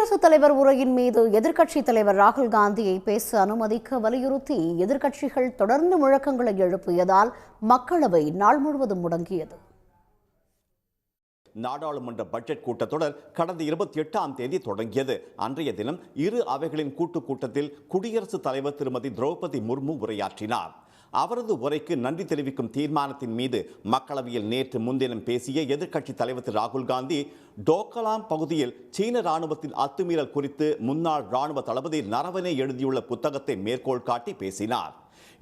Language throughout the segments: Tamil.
குடியரசுத் தலைவர் உரையின் மீது எதிர்க்கட்சித் தலைவர் ராகுல் காந்தியை பேச அனுமதிக்க வலியுறுத்தி எதிர்க்கட்சிகள் தொடர்ந்து முழக்கங்களை எழுப்பியதால் மக்களவை நாள் முழுவதும் முடங்கியது. நாடாளுமன்ற பட்ஜெட் கூட்டத்தொடர் கடந்த 28ஆம் தேதி தொடங்கியது. அன்றைய தினம் இரு அவைகளின் கூட்டத்தில் குடியரசுத் தலைவர் திருமதி திரௌபதி முர்மு உரையாற்றினார். அவரது உரைக்கு நன்றி தெரிவிக்கும் தீர்மானத்தின் மீது மக்களவையில் நேற்று முன்தினம் பேசிய எதிர்க்கட்சித் தலைவர் திரு ராகுல் காந்தி டோக்கலாம் பகுதியில் சீன ராணுவத்தின் அத்துமீறல் குறித்து முன்னாள் ராணுவ தளபதி நரவனே எழுதியுள்ள புத்தகத்தை மேற்கோள் காட்டி பேசினார்.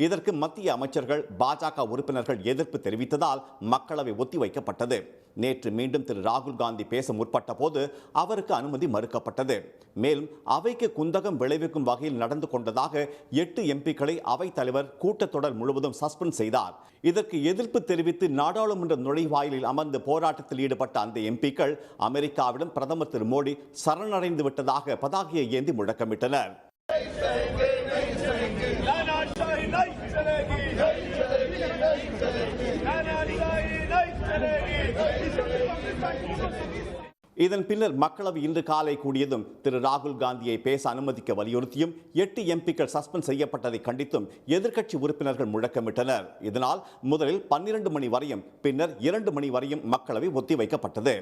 இதற்கு மத்திய அமைச்சர்கள், பாஜக உறுப்பினர்கள் எதிர்ப்பு தெரிவித்ததால் மக்களவை ஒத்திவைக்கப்பட்டது. நேற்று மீண்டும் திரு ராகுல் காந்தி பேச முற்பட்ட போது அவருக்கு அனுமதி மறுக்கப்பட்டது. மேலும் அவைக்கு குந்தகம் விளைவிக்கும் வகையில் நடந்து கொண்டதாக 8 எம்பிக்களை அவைத் தலைவர் கூட்டத்தொடர் முழுவதும் சஸ்பெண்ட் செய்தார். இதற்கு எதிர்ப்பு தெரிவித்து நாடாளுமன்ற நுழைவாயிலில் அமர்ந்து போராட்டத்தில் ஈடுபட்ட அந்த எம்பிக்கள் அமெரிக்காவிடம் பிரதமர் திரு மோடி சரணடைந்து விட்டதாக பதாகையை ஏந்தி முழக்கமிட்டனர். இதன் பின்னர் மக்களவை இன்று காலை கூடியதும் திரு ராகுல் காந்தியை பேச அனுமதிக்க வலியுறுத்தியும் 8 எம்பிக்கள் சஸ்பெண்ட் செய்யப்பட்டதை கண்டித்தும் எதிர்க்கட்சி உறுப்பினர்கள் முழக்கமிட்டனர். இதனால் முதலில் 12 மணி வரையும் பின்னர் 2 மணி வரையும் மக்களவை ஒத்திவைக்கப்பட்டது.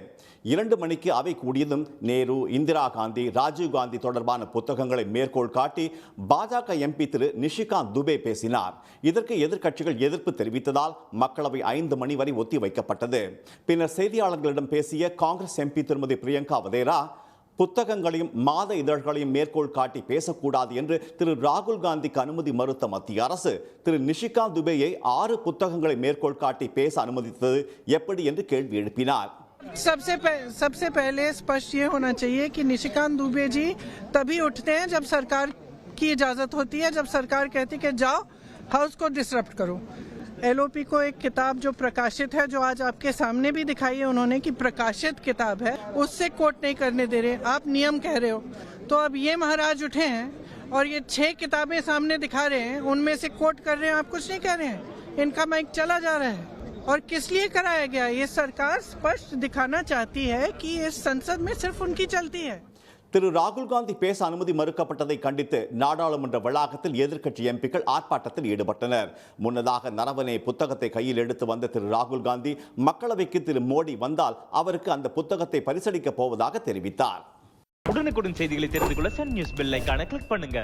2 மணிக்கு அவை கூடியதும் நேரு, இந்திரா காந்தி, ராஜீவ் காந்தி தொடர்பான புத்தகங்களை மேற்கோள் காட்டி பாஜக எம்பி திரு நிஷிகாந்த் துபே பேசினார். இதற்கு எதிர்க்கட்சிகள் எதிர்ப்பு தெரிவித்ததால் மக்களவை 5 மணி வரை ஒத்திவைக்கப்பட்டது. பின்னர் செய்தியாளர்களிடம் பேசிய காங்கிரஸ் எம்பி திருமதி பிரியங்கா வதேரா புத்தகங்களையும் மாத இதழ்களையும் மேற்கோள் காட்டி பேசக்கூடாது என்று திரு ராகுல் காந்திக்கு அனுமதி மறுத்த மத்திய அரசு திரு நிஷிகாந்த் துபேயை 6 புத்தகங்களை மேற்கோள் காட்டி பேச அனுமதித்தது எப்படி என்று கேள்வி எழுப்பினார். सबसे पहले स्पष्ट ये होना चाहिए कि निशिकांत दुबे जी तभी उठते हैं जब सरकार की इजाजत होती है, जब सरकार कहती है कि जाओ हाउस को डिसरप्ट करो। एलओपी को एक किताब जो प्रकाशित है, जो आज आपके सामने भी दिखाई है उन्होंने कि प्रकाशित किताब है, उससे कोट नहीं करने दे रहे। आप नियम कह रहे हो, तो अब ये महाराज उठे हैं और ये 6 किताबें सामने दिखा रहे हैं, उनमें से कोट कर रहे हैं, आप कुछ नहीं कह रहे हैं। इनका माइक चला जा रहा है और किस लिए कराया गया? ये सरकार स्पष्ट दिखाना चाहती है कि इस संसद में सिर्फ उनकी चलती है। திரு ராகுல் காந்தி பேச அனுமதி மறுக்கப்பட்டதை கண்டித்து நாடாளுமன்ற வளாகத்தில் எதிர்க்கட்சி எம்பிக்கள் ஆர்ப்பாட்டத்தில் ஈடுபட்டனர். முன்னதாக நரவனே புத்தகத்தை கையில் எடுத்து வந்த திரு ராகுல் காந்தி மக்களவைக்கு திரு மோடி வந்தால் அவருக்கு அந்த புத்தகத்தை பரிசளிக்கப் போவதாக தெரிவித்தார். உடனுக்குடன் செய்திகளை தெரிந்து கொள்ள சன் நியூஸ் பெல் ஐகானை கிளிக் பண்ணுங்க.